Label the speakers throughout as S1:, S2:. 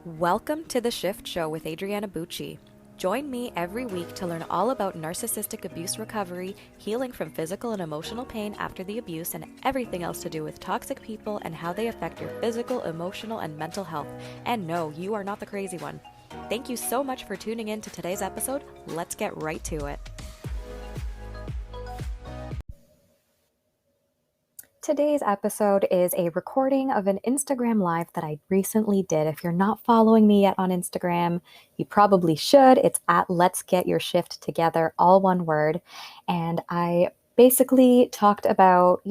S1: Welcome to The Shift Show with Adriana Bucci. Join me every week to learn all about narcissistic abuse recovery, healing from physical and emotional pain after the abuse, and everything else to do with toxic people and how they affect your physical, emotional, and mental health. And no, you are not the crazy one. Thank you so much for tuning in to today's episode. Let's get right to it. Today's episode is a recording of an Instagram Live that I recently did. If you're not following me yet on Instagram, you probably should. It's at Let's Get Your Shift Together, all one word. And I basically talked about,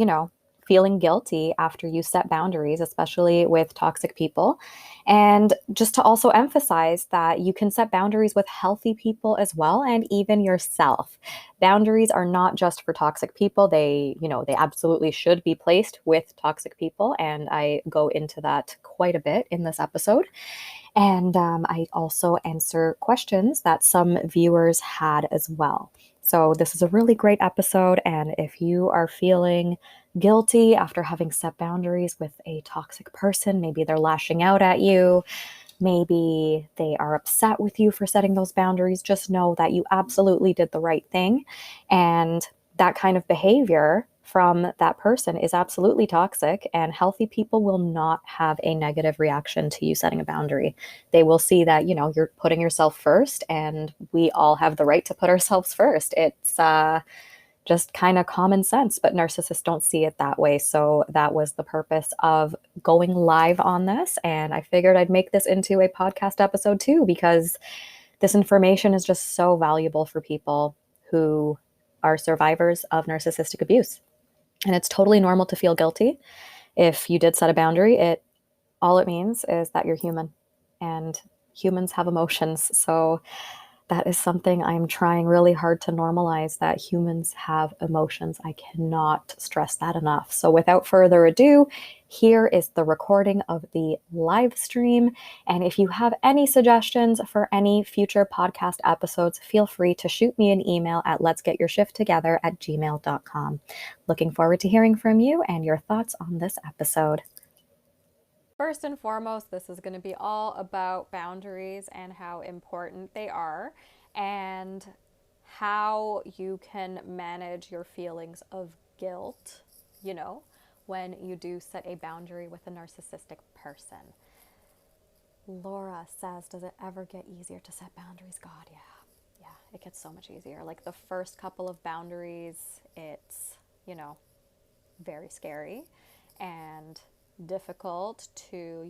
S1: feeling guilty after you set boundaries, especially with toxic people. And just to also emphasize that you can set boundaries with healthy people as well, and even yourself. Boundaries are not just for toxic people. They absolutely should be placed with toxic people. And I go into that quite a bit in this episode. And I also answer questions that some viewers had as well. So this is a really great episode. And if you are feeling guilty after having set boundaries with a toxic person, maybe they're lashing out at you, maybe they are upset with you for setting those boundaries, just know that you absolutely did the right thing. And that kind of behavior from that person is absolutely toxic, and healthy people will not have a negative reaction to you setting a boundary. They will see that, you're putting yourself first, and we all have the right to put ourselves first. It's just kind of common sense, but narcissists don't see it that way. So that was the purpose of going live on this. And I figured I'd make this into a podcast episode too, because this information is just so valuable for people who are survivors of narcissistic abuse. And it's totally normal to feel guilty. If you did set a boundary, all it means is that you're human, and humans have emotions. So that is something I'm trying really hard to normalize, that humans have emotions. I cannot stress that enough. So without further ado, here is the recording of the live stream. And if you have any suggestions for any future podcast episodes, feel free to shoot me an email at letsgetyourshifttogether@gmail.com. Looking forward to hearing from you and your thoughts on this episode. First and foremost, this is going to be all about boundaries and how important they are, and how you can manage your feelings of guilt, when you do set a boundary with a narcissistic person. Laura says, does it ever get easier to set boundaries? God, yeah, it gets so much easier. Like the first couple of boundaries, it's, very scary and difficult to,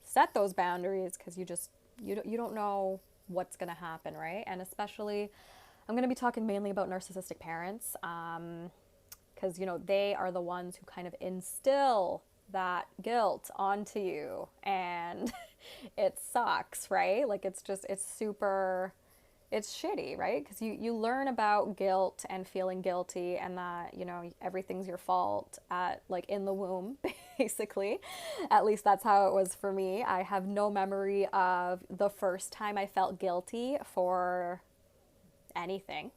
S1: set those boundaries, because you don't know what's going to happen, right? And especially, I'm going to be talking mainly about narcissistic parents, because, they are the ones who kind of instill that guilt onto you, and it sucks, right? Like it's shitty, right? Because you learn about guilt and feeling guilty, and that, everything's your fault in the womb, basically. At least that's how it was for me. I have no memory of the first time I felt guilty for anything,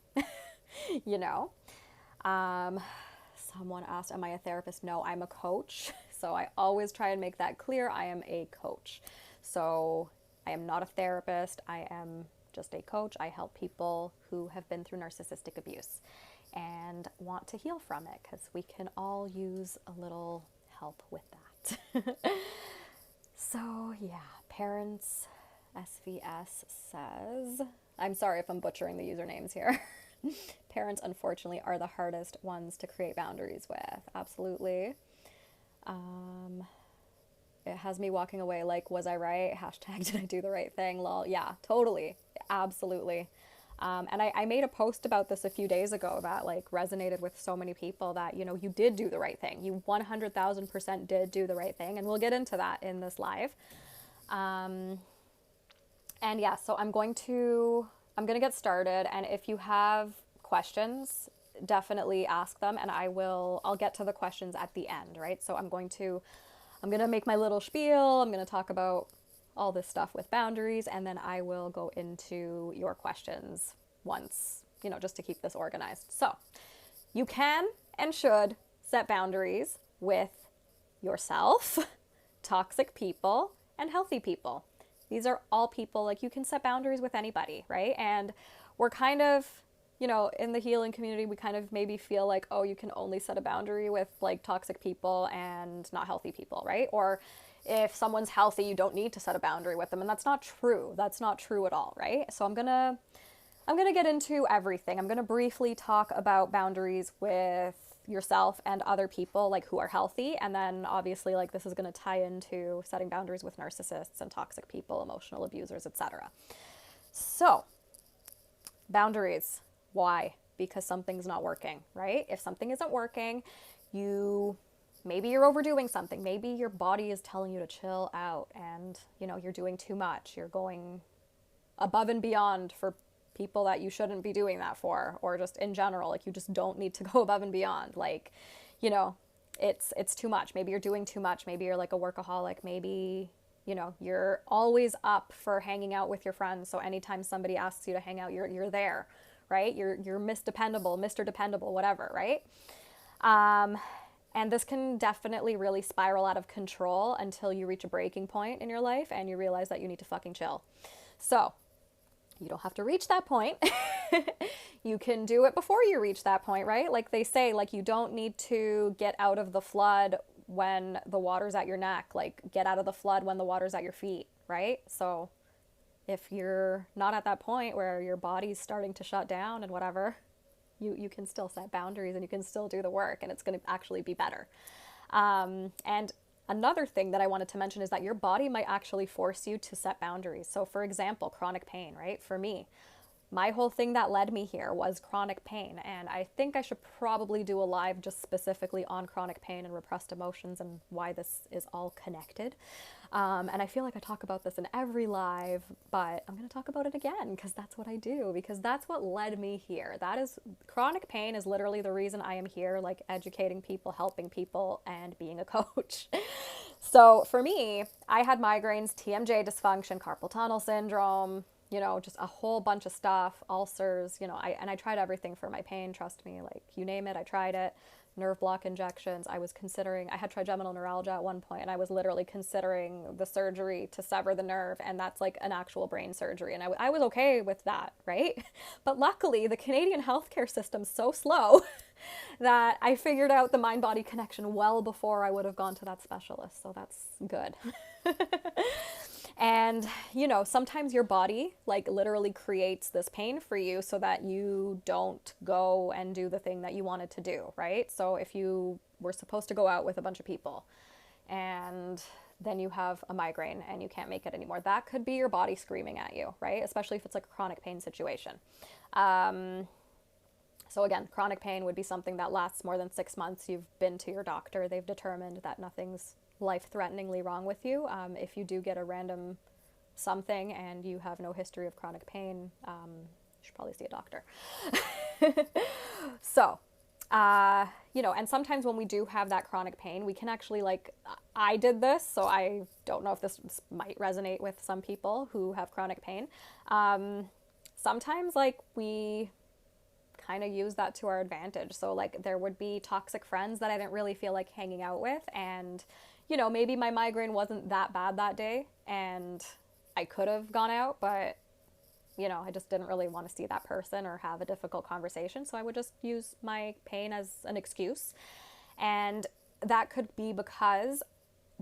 S1: Someone asked, am I a therapist? No, I'm a coach. So I always try and make that clear. I am a coach. So I am not a therapist. I am just a coach. I help people who have been through narcissistic abuse and want to heal from it, because we can all use a little help with that. So yeah, Parents SVS says, I'm sorry if I'm butchering the usernames here. Parents, unfortunately, are the hardest ones to create boundaries with. Absolutely. It has me walking away like, was I right? Hashtag, did I do the right thing? Lol. Yeah, totally. Absolutely. And I made a post about this a few days ago that resonated with so many people, that, you did do the right thing. You 100,000% did do the right thing. And we'll get into that in this live. And yeah, so I'm going to get started. And if you have questions, definitely ask them, and I'll get to the questions at the end, right? So I'm going to make my little spiel. I'm going to talk about all this stuff with boundaries, and then I will go into your questions once, just to keep this organized. So you can and should set boundaries with yourself, toxic people, and healthy people. These are all people. Like, you can set boundaries with anybody, right? And we're kind of, in the healing community, we kind of maybe feel like, oh, you can only set a boundary with like toxic people and not healthy people, right? Or if someone's healthy, you don't need to set a boundary with them. And that's not true. That's not true at all, right? So I'm going to get into everything. I'm going to briefly talk about boundaries with yourself and other people, like, who are healthy. And then obviously, like, this is going to tie into setting boundaries with narcissists and toxic people, emotional abusers, etc. So, boundaries. Why? Because something's not working, right? If something isn't working, maybe you're overdoing something. Maybe your body is telling you to chill out and, you're doing too much. You're going above and beyond for people that you shouldn't be doing that for, or just in general, like, you just don't need to go above and beyond. Like, it's too much. Maybe you're doing too much. Maybe you're like a workaholic. Maybe, you're always up for hanging out with your friends. So anytime somebody asks you to hang out, you're there, right? You're Miss Dependable, Mr. Dependable, whatever, right? And this can definitely really spiral out of control until you reach a breaking point in your life and you realize that you need to fucking chill. So, you don't have to reach that point. You can do it before you reach that point, right? Like they say, like, you don't need to get out of the flood when the water's at your neck. Like, get out of the flood when the water's at your feet, right? So if you're not at that point where your body's starting to shut down and whatever, you can still set boundaries and you can still do the work, and it's going to actually be better. And another thing that I wanted to mention is that your body might actually force you to set boundaries. So for example, chronic pain, right? For me, my whole thing that led me here was chronic pain. And I think I should probably do a live just specifically on chronic pain and repressed emotions and why this is all connected. And I feel like I talk about this in every live, but I'm going to talk about it again because that's what I do, because that's what led me here. Chronic pain is literally the reason I am here, like, educating people, helping people, and being a coach. So for me, I had migraines, TMJ dysfunction, carpal tunnel syndrome, just a whole bunch of stuff, ulcers, I tried everything for my pain, trust me, like, you name it, I tried it. Nerve block injections. I had trigeminal neuralgia at one point, and I was literally considering the surgery to sever the nerve, and that's like an actual brain surgery. And I was okay with that, right? But luckily, the Canadian healthcare system's so slow that I figured out the mind-body connection well before I would have gone to that specialist. So that's good. And, sometimes your body, like, literally creates this pain for you so that you don't go and do the thing that you wanted to do, right? So if you were supposed to go out with a bunch of people and then you have a migraine and you can't make it anymore, that could be your body screaming at you, right? Especially if it's like a chronic pain situation. So again, chronic pain would be something that lasts more than 6 months. You've been to your doctor. They've determined that nothing's life-threateningly wrong with you. If you do get a random something and you have no history of chronic pain, you should probably see a doctor. So, and sometimes when we do have that chronic pain, we can actually, like, I did this, so I don't know if this might resonate with some people who have chronic pain. Sometimes, like, we kind of use that to our advantage. So, like, there would be toxic friends that I didn't really feel like hanging out with, and maybe my migraine wasn't that bad that day and I could have gone out, but I just didn't really want to see that person or have a difficult conversation. So I would just use my pain as an excuse. And that could be because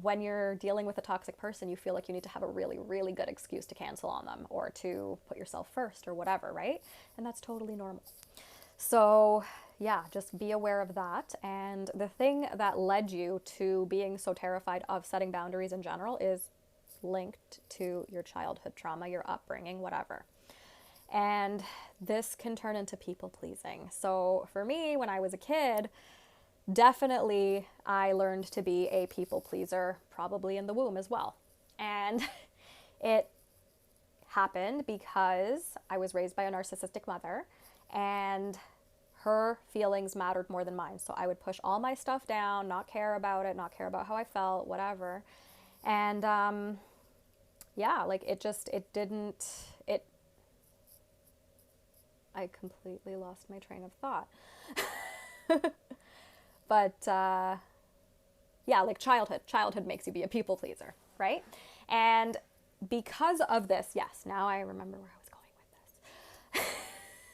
S1: when you're dealing with a toxic person, you feel like you need to have a really, really good excuse to cancel on them or to put yourself first or whatever, right? And that's totally normal. So yeah, just be aware of that. And the thing that led you to being so terrified of setting boundaries in general is linked to your childhood trauma, your upbringing, whatever. And this can turn into people pleasing. So for me, when I was a kid, definitely I learned to be a people pleaser, probably in the womb as well. And it happened because I was raised by a narcissistic mother, and her feelings mattered more than mine. So I would push all my stuff down, not care about it, not care about how I felt, whatever. And I completely lost my train of thought. But like childhood makes you be a people pleaser, right? And because of this, yes, now I remember where I was going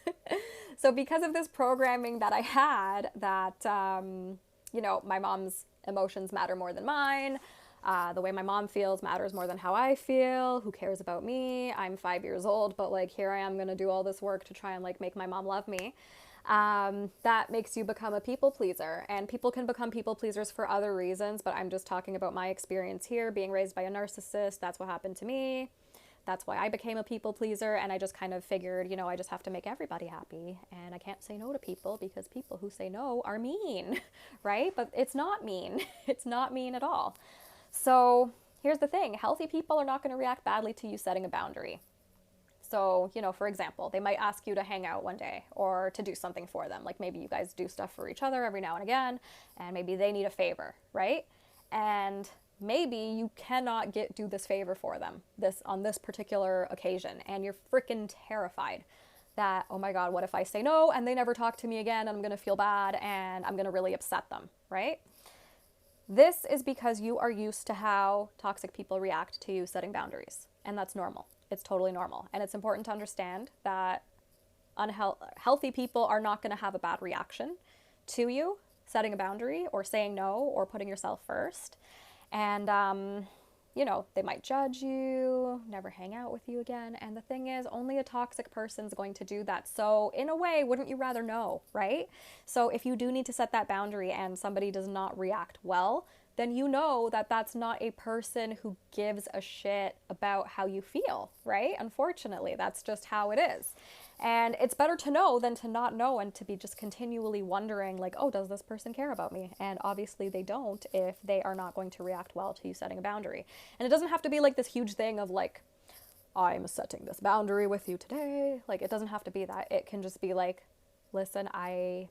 S1: with this. So because of this programming that I had, that, my mom's emotions matter more than mine. The way my mom feels matters more than how I feel. Who cares about me? I'm 5 years old, but like here I am going to do all this work to try and like make my mom love me. That makes you become a people pleaser, and people can become people pleasers for other reasons, but I'm just talking about my experience here, being raised by a narcissist. That's what happened to me. That's why I became a people pleaser, and I just kind of figured, I just have to make everybody happy, and I can't say no to people because people who say no are mean, right? But it's not mean. It's not mean at all. So here's the thing. Healthy people are not going to react badly to you setting a boundary. So, for example, they might ask you to hang out one day or to do something for them. Like maybe you guys do stuff for each other every now and again, and maybe they need a favor, right? And maybe you cannot do this favor for them on this particular occasion, and you're freaking terrified that, oh my God, what if I say no and they never talk to me again, and I'm going to feel bad and I'm going to really upset them, right? This is because you are used to how toxic people react to you setting boundaries, and that's normal. It's totally normal. And it's important to understand that healthy people are not going to have a bad reaction to you setting a boundary or saying no or putting yourself first. And, they might judge you, never hang out with you again. And the thing is, only a toxic person's going to do that. So in a way, wouldn't you rather know, right? So if you do need to set that boundary and somebody does not react well, then you know that that's not a person who gives a shit about how you feel, right? Unfortunately, that's just how it is. And it's better to know than to not know and to be just continually wondering like, oh, does this person care about me? And obviously they don't if they are not going to react well to you setting a boundary. And it doesn't have to be like this huge thing of like, I'm setting this boundary with you today. Like, it doesn't have to be that. It can just be like, listen, I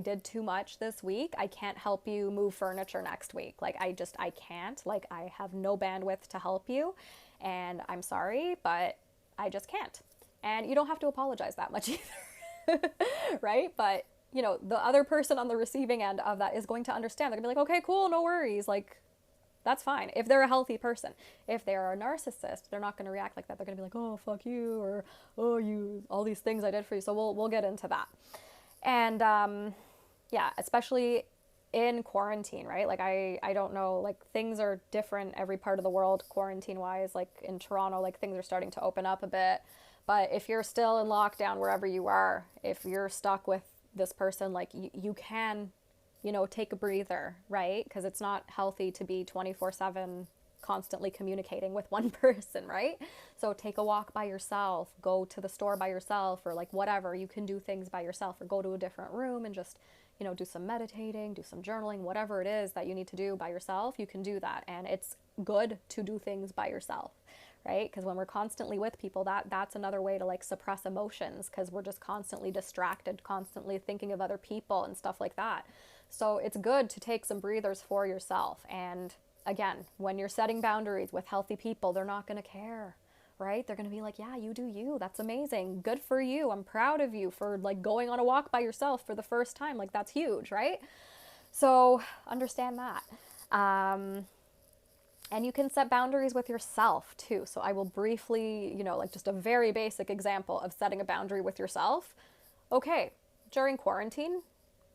S1: did too much this week. I can't help you move furniture next week. Like, I can't. Like, I have no bandwidth to help you. And I'm sorry, but I just can't. And you don't have to apologize that much either, right? But, the other person on the receiving end of that is going to understand. They're going to be like, okay, cool, no worries. Like, that's fine. If they're a healthy person. If they're a narcissist, they're not going to react like that. They're going to be like, oh, fuck you, or, oh, you, all these things I did for you. So we'll get into that. And, especially in quarantine, right? Like, I don't know, like, things are different every part of the world, quarantine-wise. Like, in Toronto, like, things are starting to open up a bit. But if you're still in lockdown wherever you are, if you're stuck with this person, like, you can, take a breather, right? Because it's not healthy to be 24/7 constantly communicating with one person, right? So take a walk by yourself, go to the store by yourself, or like whatever. You can do things by yourself, or go to a different room and just, do some meditating, do some journaling, whatever it is that you need to do by yourself, you can do that. And it's good to do things by yourself, right? Because when we're constantly with people, that's another way to like suppress emotions, because we're just constantly distracted, constantly thinking of other people and stuff like that. So it's good to take some breathers for yourself. And again, when you're setting boundaries with healthy people, they're not going to care, right? They're going to be like, yeah, you do you. That's amazing. Good for you. I'm proud of you for like going on a walk by yourself for the first time. Like, that's huge, right? So understand that. And you can set boundaries with yourself too. So I will briefly, like just a very basic example of setting a boundary with yourself. Okay, during quarantine,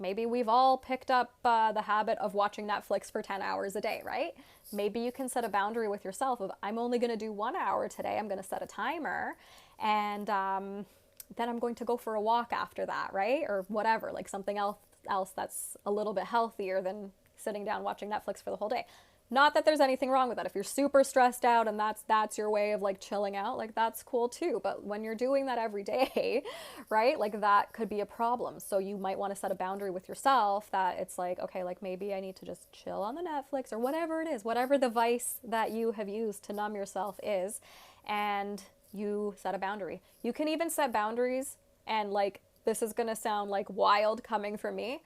S1: maybe we've all picked up the habit of watching Netflix for 10 hours a day, right? Maybe you can set a boundary with yourself of, I'm only going to do 1 hour today. I'm going to set a timer, and then I'm going to go for a walk after that, right? Or whatever, like something else that's a little bit healthier than sitting down watching Netflix for the whole day. Not that there's anything wrong with that. If you're super stressed out and that's your way of like chilling out, like that's cool too. But when you're doing that every day, right, like that could be a problem. So you might want to set a boundary with yourself that it's like, okay, like maybe I need to just chill on the Netflix or whatever it is, whatever the vice that you have used to numb yourself is, and you set a boundary. You can even set boundaries, and like, this is going to sound like wild coming from me.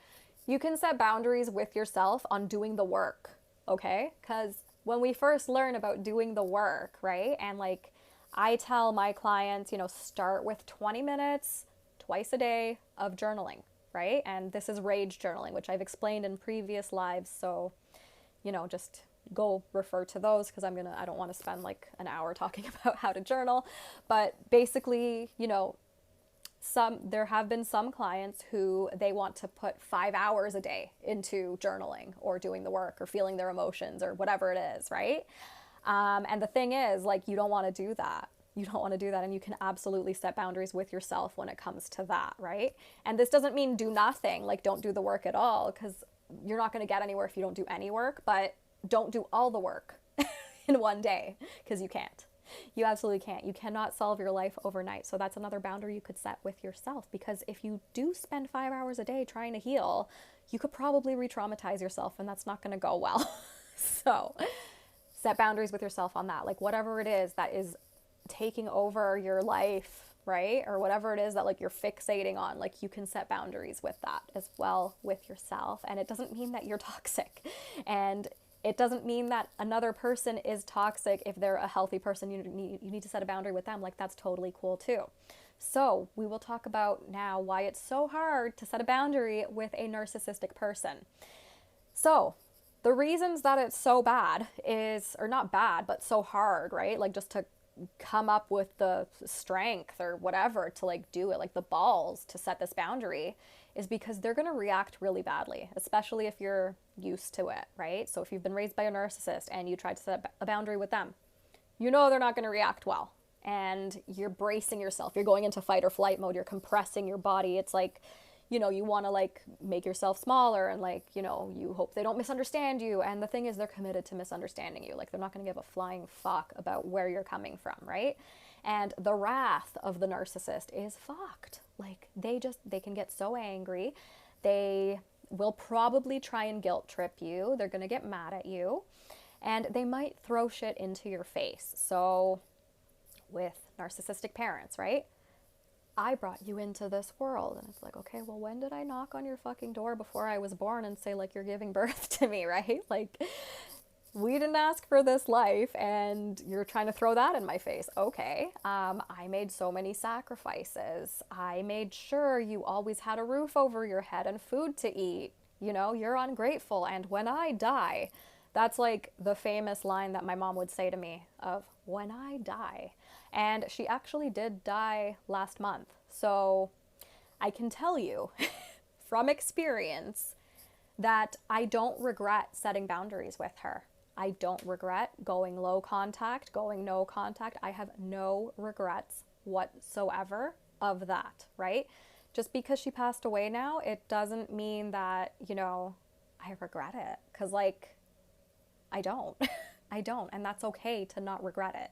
S1: You can set boundaries with yourself on doing the work. Okay? Because when we first learn about doing the work, right? And like, I tell my clients, start with 20 minutes twice a day of journaling, right? And this is rage journaling, which I've explained in previous lives. So, just go refer to those because I don't want to spend like an hour talking about how to journal. But basically, there have been some clients who they want to put 5 hours a day into journaling or doing the work or feeling their emotions or whatever it is, right? And the thing is, like, you don't want to do that. You don't want to do that. And you can absolutely set boundaries with yourself when it comes to that, right? And this doesn't mean do nothing, like don't do the work at all, because you're not going to get anywhere if you don't do any work, but don't do all the work in one day, because you can't. You absolutely can't. You cannot solve your life overnight. So that's another boundary you could set with yourself, because if you do spend 5 hours a day trying to heal, you could probably re-traumatize yourself, and that's not going to go well. So set boundaries with yourself on that. Like whatever it is that is taking over your life, right? Or whatever it is that like you're fixating on, like you can set boundaries with that as well with yourself. And it doesn't mean that you're toxic. And it doesn't mean that another person is toxic if they're a healthy person. You need to set a boundary with them. Like that's totally cool too. So we will talk about now why it's so hard to set a boundary with a narcissistic person. So the reasons that it's so bad is, or not bad, but so hard, right? Like just to come up with the strength or whatever to like do it, like the balls to set this boundary, is because they're going to react really badly, especially if you're used to it, right? So if you've been raised by a narcissist and you tried to set a boundary with them, they're not going to react well. And you're bracing yourself. You're going into fight or flight mode. You're compressing your body. It's like, you want to like make yourself smaller and like, you hope they don't misunderstand you. And the thing is, they're committed to misunderstanding you. Like they're not going to give a flying fuck about where you're coming from, right? And the wrath of the narcissist is fucked. Like they can get so angry. They will probably try and guilt trip you. They're going to get mad at you. And they might throw shit into your face. So with narcissistic parents, right? I brought you into this world. And it's like, okay, well, when did I knock on your fucking door before I was born and say, like, you're giving birth to me, right? Like, we didn't ask for this life and you're trying to throw that in my face. Okay. I made so many sacrifices. I made sure you always had a roof over your head and food to eat. You're ungrateful. And when I die, that's like the famous line that my mom would say to me of when I die. And she actually did die last month. So I can tell you from experience that I don't regret setting boundaries with her. I don't regret going low contact, going no contact. I have no regrets whatsoever of that, right? Just because she passed away now, it doesn't mean that, I regret it. Because, like, I don't. I don't. And that's okay to not regret it.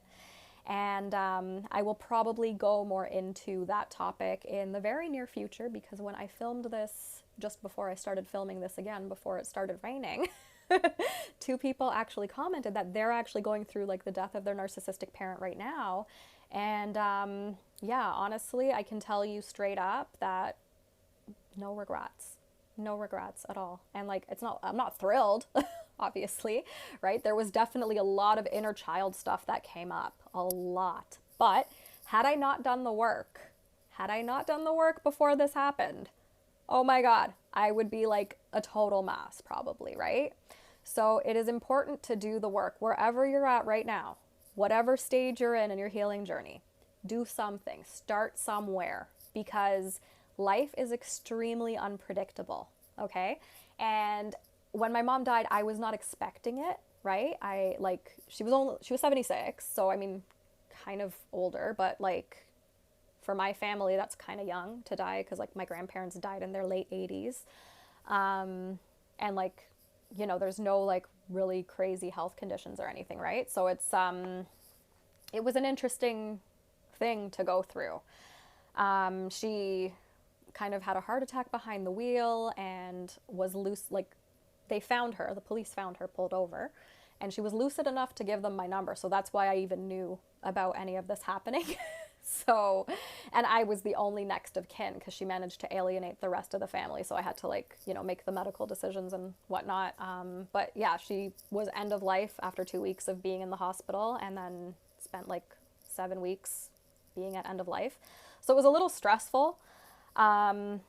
S1: And I will probably go more into that topic in the very near future, because when I filmed this, just before I started filming this again, before it started raining, 2 people actually commented that they're actually going through like the death of their narcissistic parent right now. And yeah, honestly, I can tell you straight up that no regrets at all. And like, I'm not thrilled, obviously, right? There was definitely a lot of inner child stuff that came up, a lot. But had I not done the work before this happened, oh my God, I would be like a total mess probably, right? So it is important to do the work wherever you're at right now, whatever stage you're in your healing journey. Do something, start somewhere, because life is extremely unpredictable, okay? And when my mom died, I was not expecting it, right? She was 76, so I mean, kind of older, but like for my family, that's kind of young to die, because like my grandparents died in their late 80s. And like, there's no like really crazy health conditions or anything, right? So it was an interesting thing to go through. She kind of had a heart attack behind the wheel and was loose. Like the police found her pulled over, and she was lucid enough to give them my number. So that's why I even knew about any of this happening. So, and I was the only next of kin, because she managed to alienate the rest of the family. So I had to like, make the medical decisions and whatnot. But yeah, she was end of life after 2 weeks of being in the hospital, and then spent like 7 weeks being at end of life. So it was a little stressful. And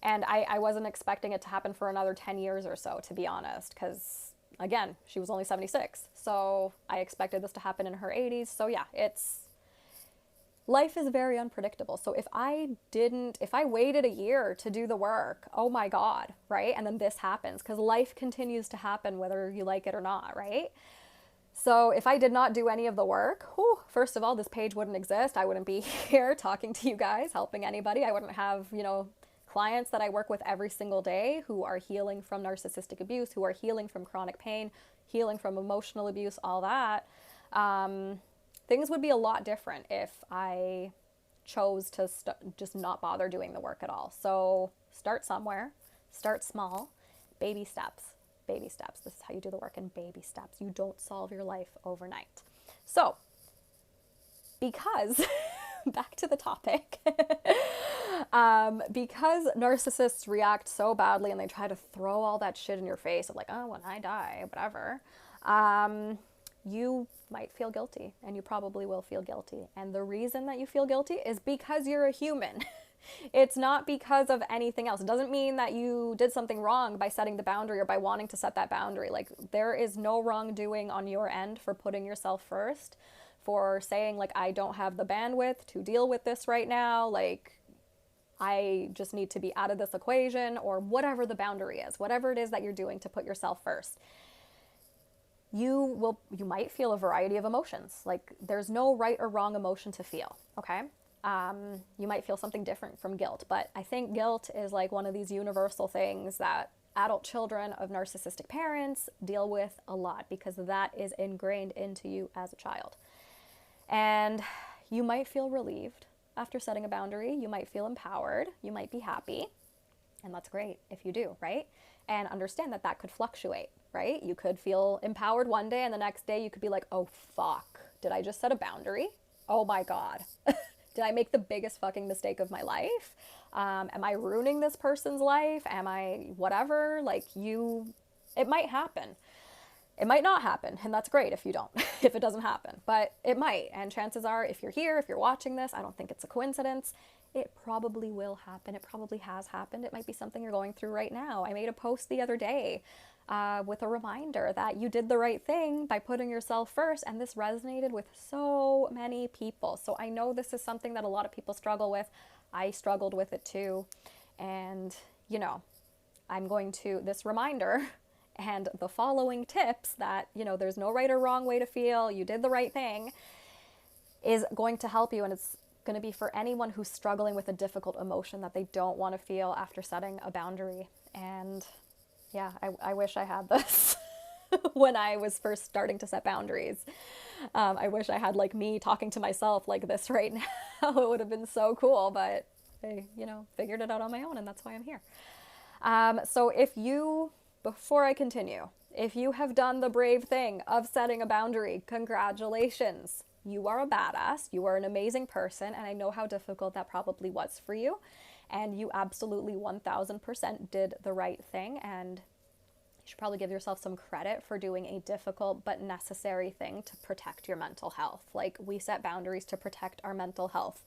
S1: I wasn't expecting it to happen for another 10 years or so, to be honest, because
S2: again, she was only 76. So I expected this to happen in her 80s. So yeah, life is very unpredictable. So if I waited a year to do the work, oh my God, right? And then this happens, because life continues to happen whether you like it or not, right? So if I did not do any of the work, first of all, this page wouldn't exist. I wouldn't be here talking to you guys, helping anybody. I wouldn't have, clients that I work with every single day who are healing from narcissistic abuse, who are healing from chronic pain, healing from emotional abuse, all that. Things would be a lot different if I chose to just not bother doing the work at all. So start somewhere, start small, baby steps. Baby steps. This is how you do the work in baby steps. You don't solve your life overnight. So, because, back to the topic, because narcissists react so badly and they try to throw all that shit in your face of like, oh, when I die, whatever, you might feel guilty, and you probably will feel guilty. And the reason that you feel guilty is because you're a human. It's not because of anything else. It doesn't mean that you did something wrong by setting the boundary or by wanting to set that boundary. Like, there is no wrongdoing on your end for putting yourself first, for saying like, I don't have the bandwidth to deal with this right now. Like, I just need to be out of this equation, or whatever the boundary is, whatever it is that you're doing to put yourself first. You might feel a variety of emotions. Like, there's no right or wrong emotion to feel, okay? You might feel something different from guilt, but I think guilt is like one of these universal things that adult children of narcissistic parents deal with a lot, because that is ingrained into you as a child. And you might feel relieved after setting a boundary. You might feel empowered. You might be happy. And that's great if you do, right? And understand that that could fluctuate, right? You could feel empowered one day, and the next day you could be like, oh, fuck, did I just set a boundary? Oh my God. Did I make the biggest fucking mistake of my life? Am I ruining this person's life? Am I whatever? Like, it might happen. It might not happen, and that's great if you don't, if it doesn't happen, but it might. And chances are, if you're here, if you're watching this, I don't think it's a coincidence. It probably will happen. It probably has happened. It might be something you're going through right now. I made a post the other day with a reminder that you did the right thing by putting yourself first, and this resonated with so many people. So I know this is something that a lot of people struggle with. I struggled with it too. And, I'm going to, this reminder and the following tips that, there's no right or wrong way to feel, you did the right thing, is going to help you. And it's going to be for anyone who's struggling with a difficult emotion that they don't want to feel after setting a boundary. And yeah, I wish I had this when I was first starting to set boundaries. I wish I had like me talking to myself like this right now. It would have been so cool, but I, figured it out on my own, and that's why I'm here. So before I continue, if you have done the brave thing of setting a boundary, congratulations. You are a badass. You are an amazing person, and I know how difficult that probably was for you. And you absolutely 1000% did the right thing, and you should probably give yourself some credit for doing a difficult but necessary thing to protect your mental health. Like, we set boundaries to protect our mental health.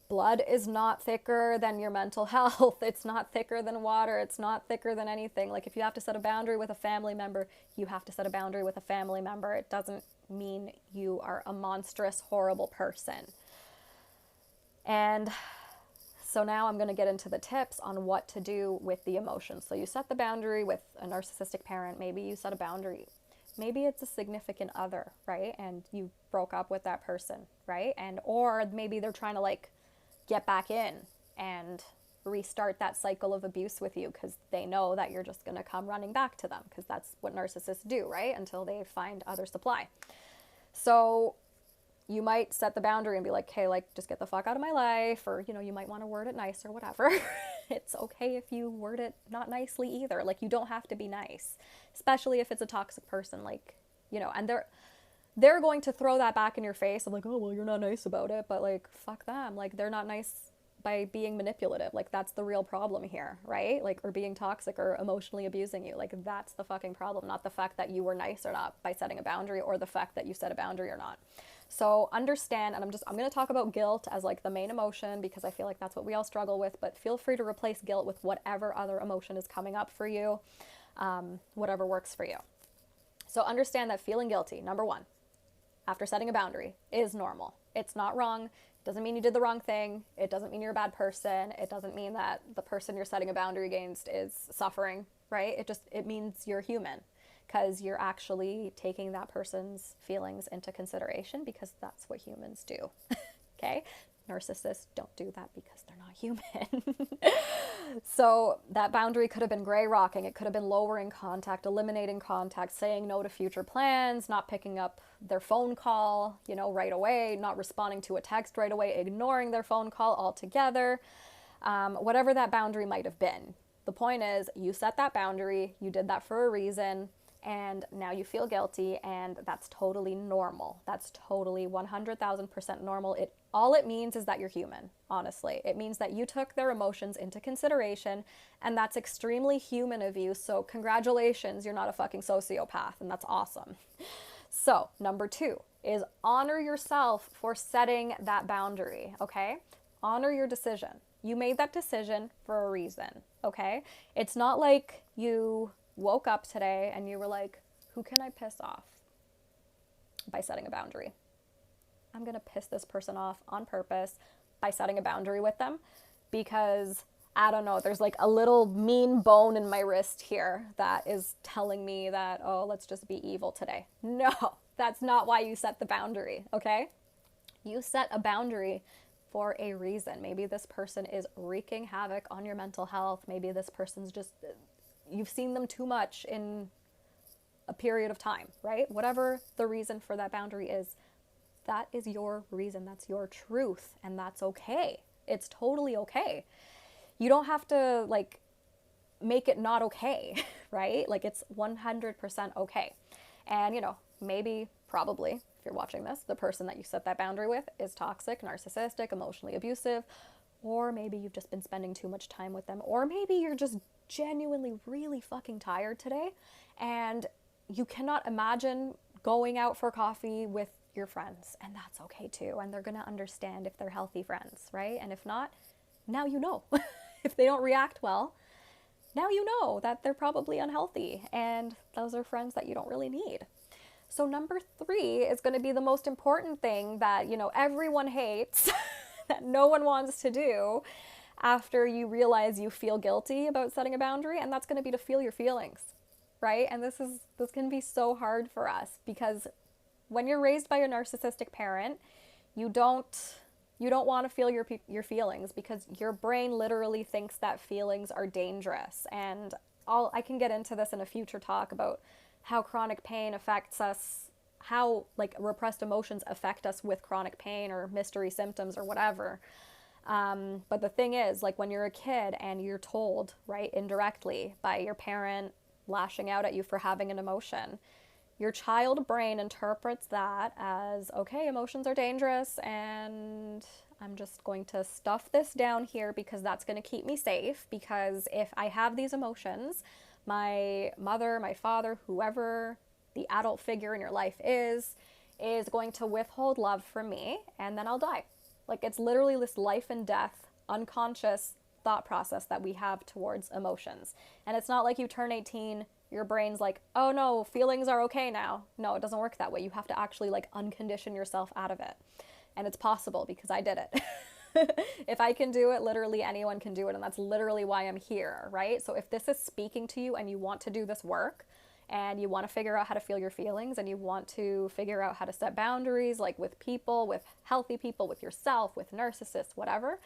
S2: Blood is not thicker than your mental health. It's not thicker than water. It's not thicker than anything. Like, if you have to set a boundary with a family member, you have to set a boundary with a family member. It doesn't mean you are a monstrous, horrible person. And so now I'm going to get into the tips on what to do with the emotions. So you set the boundary with a narcissistic parent. Maybe you set a boundary. Maybe it's a significant other, right? And you broke up with that person, right? Or maybe they're trying to like get back in and restart that cycle of abuse with you, because they know that you're just going to come running back to them, because that's what narcissists do, right? Until they find other supply. So you might set the boundary and be like, hey, like, just get the fuck out of my life. Or, you might want to word it nice or whatever. It's okay if you word it not nicely either. Like, you don't have to be nice, especially if it's a toxic person, like, and they're going to throw that back in your face. I'm like, oh, well, you're not nice about it, but like, fuck them. Like, they're not nice by being manipulative. Like, that's the real problem here, right? Like, or being toxic or emotionally abusing you. Like, that's the fucking problem, not the fact that you were nice or not by setting a boundary, or the fact that you set a boundary or not. So understand, and I'm going to talk about guilt as like the main emotion, because I feel like that's what we all struggle with, but feel free to replace guilt with whatever other emotion is coming up for you, whatever works for you. So understand that feeling guilty, number one, after setting a boundary is normal. It's not wrong. It doesn't mean you did the wrong thing. It doesn't mean you're a bad person. It doesn't mean that the person you're setting a boundary against is suffering, right? It means you're human, because you're actually taking that person's feelings into consideration, because that's what humans do. Okay? Narcissists don't do that because they're not human. So that boundary could have been gray rocking. It could have been lowering contact, eliminating contact, saying no to future plans, not picking up their phone call, right away, not responding to a text right away, ignoring their phone call altogether, whatever that boundary might have been. The point is, you set that boundary, you did that for a reason, and now you feel guilty, and that's totally normal. That's totally 100,000% normal. All it means is that you're human, honestly. It means that you took their emotions into consideration, and that's extremely human of you. So congratulations, you're not a fucking sociopath, and that's awesome. So number 2 is honor yourself for setting that boundary, okay? Honor your decision. You made that decision for a reason, okay? It's not like you woke up today and you were like, who can I piss off by setting a boundary? I'm going to piss this person off on purpose by setting a boundary with them, because I don't know, there's like a little mean bone in my wrist here that is telling me that, oh, let's just be evil today. No, that's not why you set the boundary, okay? You set a boundary for a reason. Maybe this person is wreaking havoc on your mental health. Maybe this person's just, you've seen them too much in a period of time, right? Whatever the reason for that boundary is, that is your reason. That's your truth. And that's okay. It's totally okay. You don't have to make it not okay, right? It's 100% okay. And, maybe, probably, if you're watching this, the person that you set that boundary with is toxic, narcissistic, emotionally abusive, or maybe you've just been spending too much time with them, or maybe you're just genuinely really fucking tired today and you cannot imagine going out for coffee with your friends, and that's okay too. And they're going to understand if they're healthy friends, right? And if not, now you know. If they don't react well, now you know that they're probably unhealthy, and those are friends that you don't really need. So number 3 is going to be the most important thing that, everyone hates, that no one wants to do after you realize you feel guilty about setting a boundary, and that's going to be to feel your feelings, right? And this can be so hard for us, because when you're raised by a narcissistic parent, you don't want to feel your feelings, because your brain literally thinks that feelings are dangerous. And I can get into this in a future talk about how chronic pain affects us, how repressed emotions affect us with chronic pain or mystery symptoms or whatever. But the thing is, when you're a kid and you're told, right, indirectly by your parent lashing out at you for having an emotion, your child brain interprets that as, okay, emotions are dangerous, and I'm just going to stuff this down here because that's going to keep me safe. Because if I have these emotions, my mother, my father, whoever the adult figure in your life is going to withhold love from me, and then I'll die. It's literally this life and death unconscious thought process that we have towards emotions. And it's not like you turn 18, your brain's like, oh no, feelings are okay now. No, it doesn't work that way. You have to actually uncondition yourself out of it. And it's possible, because I did it. If I can do it, literally anyone can do it. And that's literally why I'm here, right? So if this is speaking to you and you want to do this work, and you want to figure out how to feel your feelings, and you want to figure out how to set boundaries, with people, with healthy people, with yourself, with narcissists, whatever,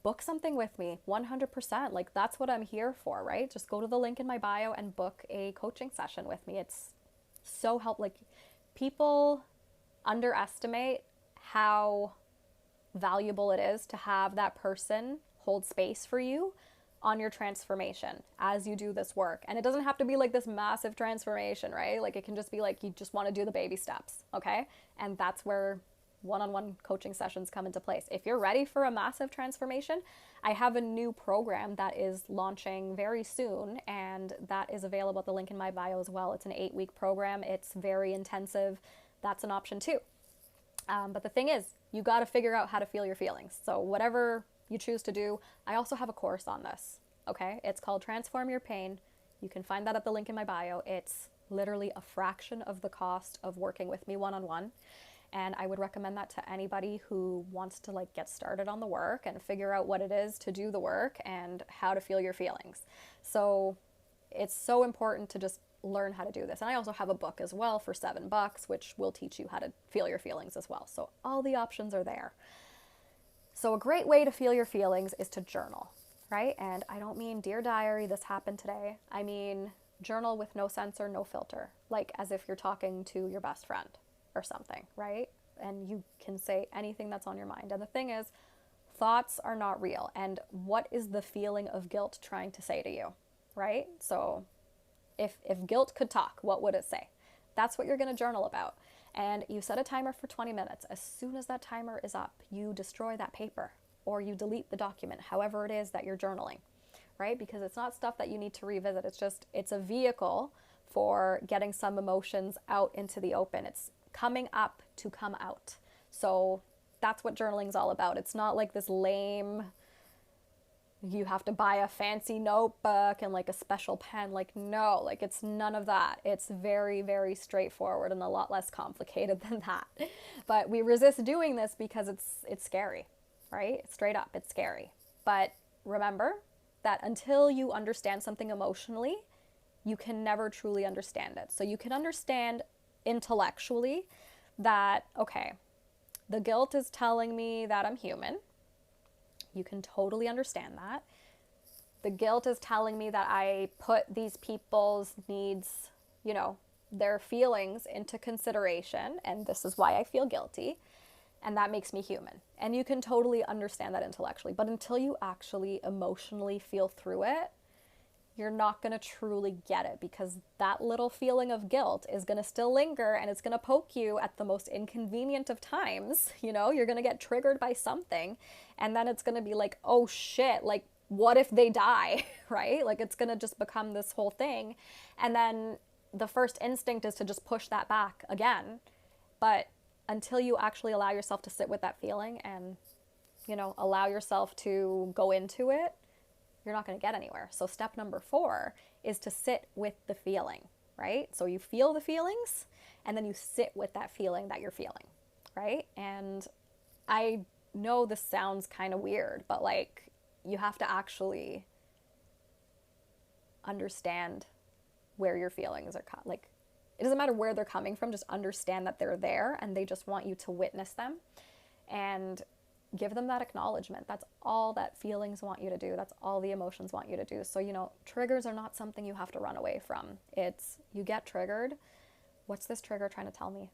S2: book something with me, 100%. That's what I'm here for, right? Just go to the link in my bio and book a coaching session with me. It's so people underestimate how valuable it is to have that person hold space for you on your transformation as you do this work. And it doesn't have to be this massive transformation, right? It can just be you just want to do the baby steps, okay? And that's where one-on-one coaching sessions come into place. If you're ready for a massive transformation, I have a new program that is launching very soon, and that is available at the link in my bio as well. It's an 8-week program. It's very intensive. That's an option too. But the thing is, you got to figure out how to feel your feelings. So whatever you choose to do, I also have a course on this, okay? It's called Transform Your Pain. You can find that at the link in my bio. It's literally a fraction of the cost of working with me one-on-one. And I would recommend that to anybody who wants to like get started on the work and figure out what it is to do the work and how to feel your feelings. So it's so important to just learn how to do this. And I also have a book as well for $7, which will teach you how to feel your feelings as well. So all the options are there. So a great way to feel your feelings is to journal, right? And I don't mean dear diary, this happened today. I mean journal with no censor, no filter, like as if you're talking to your best friend or something, right? And you can say anything that's on your mind. And the thing is, thoughts are not real. And what is the feeling of guilt trying to say to you, right? So if guilt could talk, what would it say? That's what you're going to journal about. And you set a timer for 20 minutes. As soon as that timer is up, you destroy that paper or you delete the document, however it is that you're journaling, right? Because it's not stuff that you need to revisit. It's a vehicle for getting some emotions out into the open. It's coming up to come out. So that's what journaling is all about. It's not like this lame, you have to buy a fancy notebook and like a special pen. Like, no, like it's none of that. It's very, very straightforward and a lot less complicated than that. But we resist doing this because it's scary, right? Straight up, it's scary. But remember that until you understand something emotionally, you can never truly understand it. So you can understand intellectually that, okay, the guilt is telling me that I'm human. You can totally understand that. The guilt is telling me that I put these people's needs, you know, their feelings into consideration, and this is why I feel guilty, and that makes me human. And you can totally understand that intellectually, but until you actually emotionally feel through it, you're not going to truly get it, because that little feeling of guilt is going to still linger and it's going to poke you at the most inconvenient of times. You know, you're going to get triggered by something and then it's going to be like, oh shit, like what if they die, right? Like it's going to just become this whole thing. And then the first instinct is to just push that back again. But until you actually allow yourself to sit with that feeling and, you know, allow yourself to go into it, you're not going to get anywhere. So step number 4 is to sit with the feeling, right? So you feel the feelings and then you sit with that feeling that you're feeling, right? And I know this sounds kind of weird, but like you have to actually understand where your feelings are, like it doesn't matter where they're coming from, just understand that they're there and they just want you to witness them and give them that acknowledgement. That's all that feelings want you to do. That's all the emotions want you to do. So, you know, triggers are not something you have to run away from. It's, you get triggered. What's this trigger trying to tell me?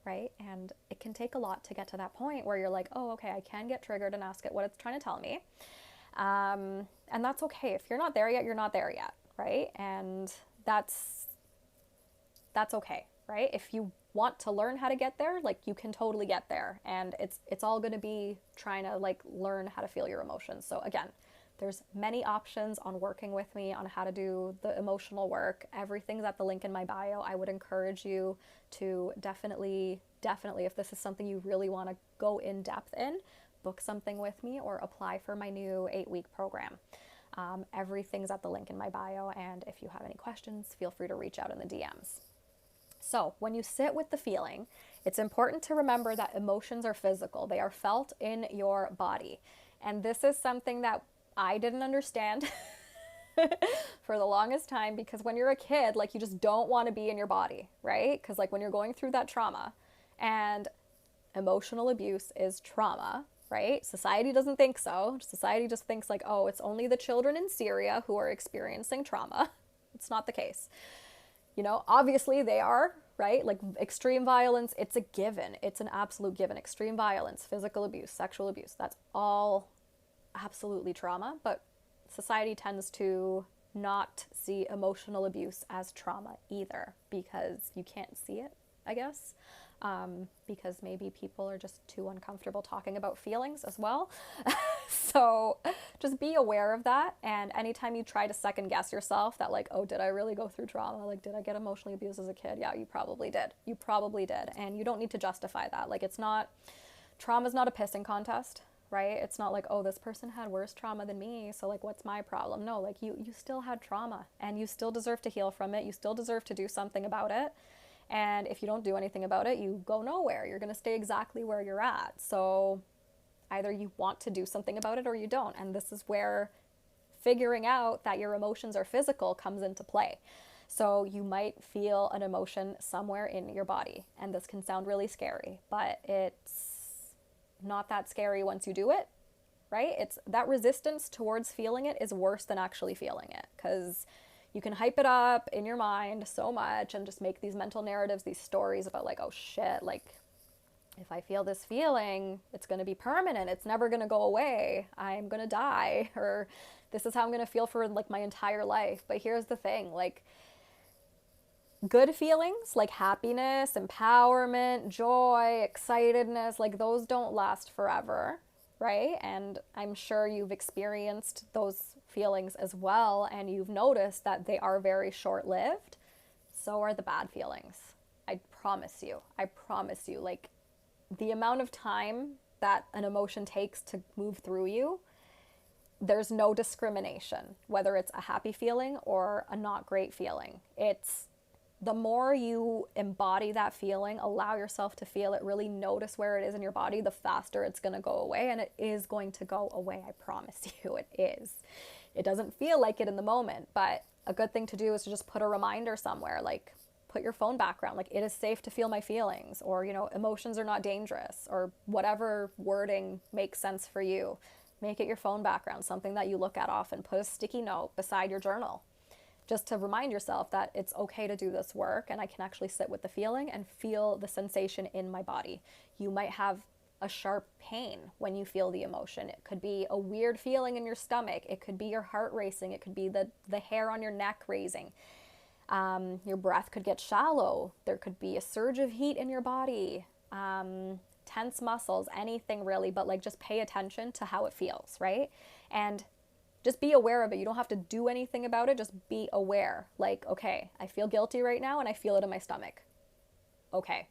S2: Right? And it can take a lot to get to that point where you're like, oh, okay, I can get triggered and ask it what it's trying to tell me. And that's okay. If you're not there yet, you're not there yet. Right? And that's okay. Right? If you want to learn how to get there, like you can totally get there, and it's all going to be trying to like learn how to feel your emotions. So again, there's many options on working with me on how to do the emotional work. Everything's at the link in my bio. I would encourage you to definitely, if this is something you really want to go in depth in, book something with me or apply for my new 8-week program. Everything's at the link in my bio, and if you have any questions, feel free to reach out in the DMs. So when you sit with the feeling, it's important to remember that emotions are physical. They are felt in your body. And this is something that I didn't understand for the longest time, because when you're a kid, like you just don't want to be in your body, right? Because like when you're going through that trauma, and emotional abuse is trauma, right? Society doesn't think so. Society just thinks like, oh, it's only the children in Syria who are experiencing trauma. It's not the case. You know, obviously they are, right? Like extreme violence, it's a given. It's an absolute given. Extreme violence, physical abuse, sexual abuse, that's all absolutely trauma. But society tends to not see emotional abuse as trauma either, because you can't see it, I guess. Because maybe people are just too uncomfortable talking about feelings as well. So just be aware of that. And anytime you try to second guess yourself that like, oh, did I really go through trauma? Like, did I get emotionally abused as a kid? Yeah, you probably did. You probably did. And you don't need to justify that. Like, it's not, trauma's not a pissing contest, right? It's not like, oh, this person had worse trauma than me, so like what's my problem? No, like you still had trauma and you still deserve to heal from it. You still deserve to do something about it. And if you don't do anything about it, you go nowhere. You're going to stay exactly where you're at. So either you want to do something about it or you don't. And this is where figuring out that your emotions are physical comes into play. So you might feel an emotion somewhere in your body, and this can sound really scary, but it's not that scary once you do it, right? It's that resistance towards feeling it is worse than actually feeling it, because you can hype it up in your mind so much and just make these mental narratives, these stories about like, oh shit, like if I feel this feeling, it's going to be permanent. It's never going to go away. I'm going to die, or this is how I'm going to feel for like my entire life. But here's the thing, like good feelings like happiness, empowerment, joy, excitedness, like those don't last forever, right? And I'm sure you've experienced those feelings as well, and you've noticed that they are very short-lived. So are the bad feelings. I promise you. I promise you. Like the amount of time that an emotion takes to move through you, there's no discrimination, whether it's a happy feeling or a not great feeling. It's the more you embody that feeling, allow yourself to feel it, really notice where it is in your body, the faster it's going to go away. And it is going to go away. I promise you it is. It doesn't feel like it in the moment, but a good thing to do is to just put a reminder somewhere, like put your phone background, like it is safe to feel my feelings, or, you know, emotions are not dangerous, or whatever wording makes sense for you. Make it your phone background, something that you look at often. Put a sticky note beside your journal, just to remind yourself that it's okay to do this work and I can actually sit with the feeling and feel the sensation in my body. You might have a sharp pain when you feel the emotion. It could be a weird feeling in your stomach. It could be your heart racing. It could be the hair on your neck raising. Your breath could get shallow. There could be a surge of heat in your body, tense muscles, anything really, but like just pay attention to how it feels, right? And just be aware of it. You don't have to do anything about it. Just be aware. Like, okay, I feel guilty right now and I feel it in my stomach. Okay,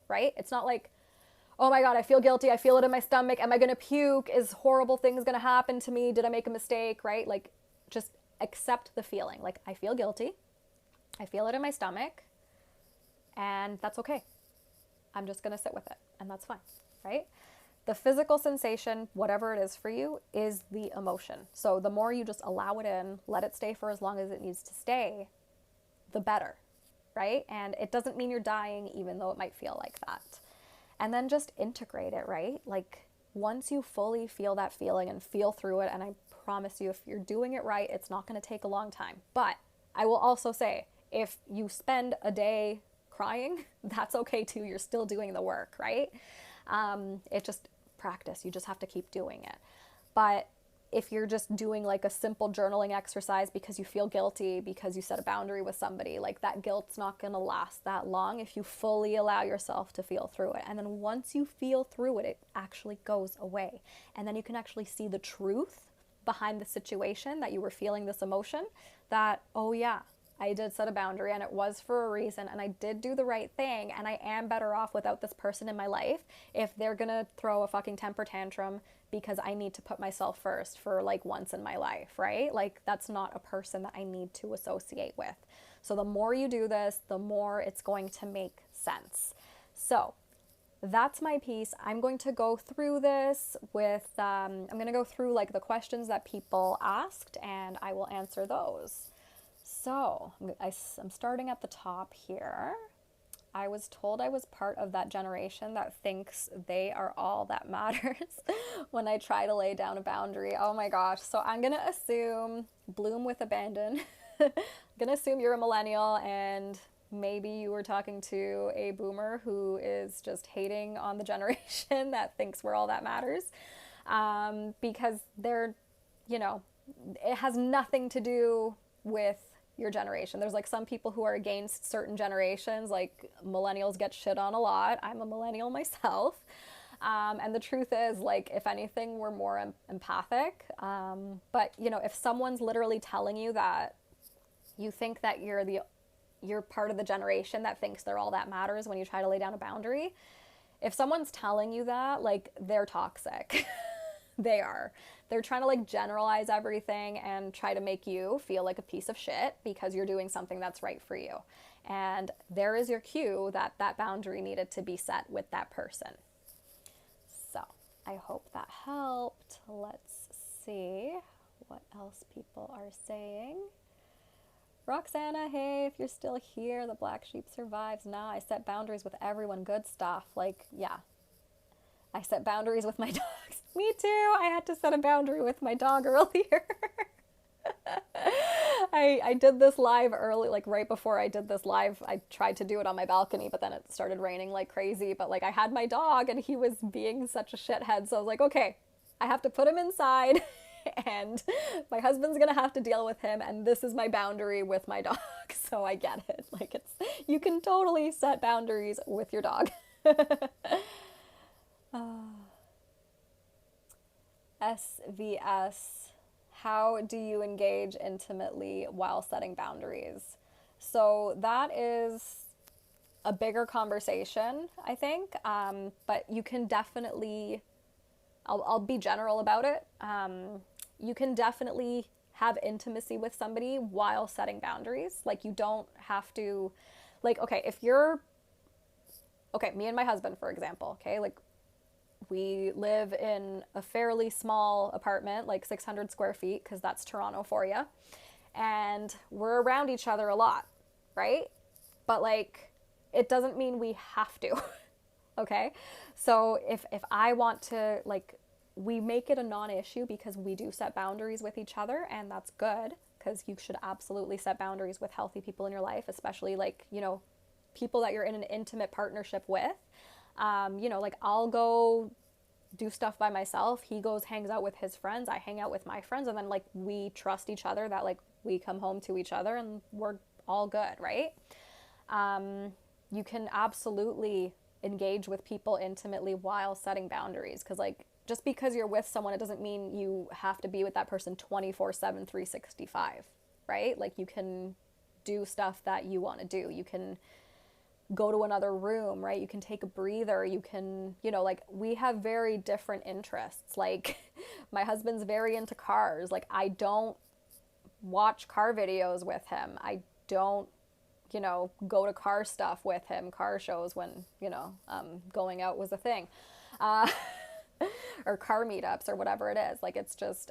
S2: right? It's not like, oh my God, I feel guilty. I feel it in my stomach. Am I going to puke? Is horrible things going to happen to me? Did I make a mistake, right? Like, just accept the feeling. Like, I feel guilty. I feel it in my stomach. And that's okay. I'm just going to sit with it. And that's fine, right? The physical sensation, whatever it is for you, is the emotion. So the more you just allow it in, let it stay for as long as it needs to stay, the better, right? And it doesn't mean you're dying, even though it might feel like that. And then just integrate it, right? Like once you fully feel that feeling and feel through it, and I promise you, if you're doing it right, it's not going to take a long time. But I will also say, if you spend a day crying, that's okay too. You're still doing the work, right? It just practice. You just have to keep doing it. But if you're just doing like a simple journaling exercise because you feel guilty because you set a boundary with somebody, like that guilt's not going to last that long if you fully allow yourself to feel through it. And then once you feel through it, it actually goes away. And then you can actually see the truth behind the situation that you were feeling this emotion, that, oh yeah, I did set a boundary and it was for a reason and I did do the right thing and I am better off without this person in my life if they're gonna throw a fucking temper tantrum because I need to put myself first for like once in my life, right? Like that's not a person that I need to associate with. So the more you do this, the more it's going to make sense. So that's my piece. I'm going to go through this with, I'm going to go through like the questions that people asked and I will answer those. So I'm starting at the top here. I was told I was part of that generation that thinks they are all that matters when I try to lay down a boundary. Oh my gosh. So I'm going to assume, bloom with abandon. I'm going to assume you're a millennial and maybe you were talking to a boomer who is just hating on the generation that thinks we're all that matters. Because they're, you know, it has nothing to do with your generation. There's like some people who are against certain generations, like millennials get shit on a lot. I'm a millennial myself. And the truth is, like, if anything, we're more empathic. But, you know, if someone's literally telling you that you think that you're part of the generation that thinks they're all that matters when you try to lay down a boundary, if someone's telling you that, like, they're toxic. They are. They're trying to like generalize everything and try to make you feel like a piece of shit because you're doing something that's right for you. And there is your cue that that boundary needed to be set with that person. So I hope that helped. Let's see what else people are saying. Roxana, hey, if you're still here, the black sheep survives. Nah, I set boundaries with everyone. Good stuff. Like, yeah. I set boundaries with my dogs. Me too. I had to set a boundary with my dog earlier. I did this live early, like right before I did this live. I tried to do it on my balcony, but then it started raining like crazy. But like I had my dog and he was being such a shithead. So I was like, okay, I have to put him inside and my husband's going to have to deal with him. And this is my boundary with my dog. So I get it. Like you can totally set boundaries with your dog. SVS, how do you engage intimately while setting boundaries? So that is a bigger conversation, I think, but you can definitely, I'll be general about it. You can definitely have intimacy with somebody while setting boundaries. Like you don't have to, like, okay, if you're, okay, me and my husband, for example, okay, like we live in a fairly small apartment, like 600 square feet, because that's Toronto for you. And we're around each other a lot, right? But like, it doesn't mean we have to, okay? So if I want to, like, we make it a non-issue because we do set boundaries with each other, and that's good, because you should absolutely set boundaries with healthy people in your life, especially like, you know, people that you're in an intimate partnership with. You know, like I'll go do stuff by myself. He goes, hangs out with his friends. I hang out with my friends. And then like we trust each other that like we come home to each other and we're all good, right? You can absolutely engage with people intimately while setting boundaries. Because like just because you're with someone, it doesn't mean you have to be with that person 24/7, 365, right? Like you can do stuff that you want to do. You can go to another room, right? You can take a breather. You can, you know, like we have very different interests. Like my husband's very into cars. Like I don't watch car videos with him. I don't, you know, go to car stuff with him, car shows when, you know, going out was a thing. Uh, or car meetups or whatever it is. Like it's just,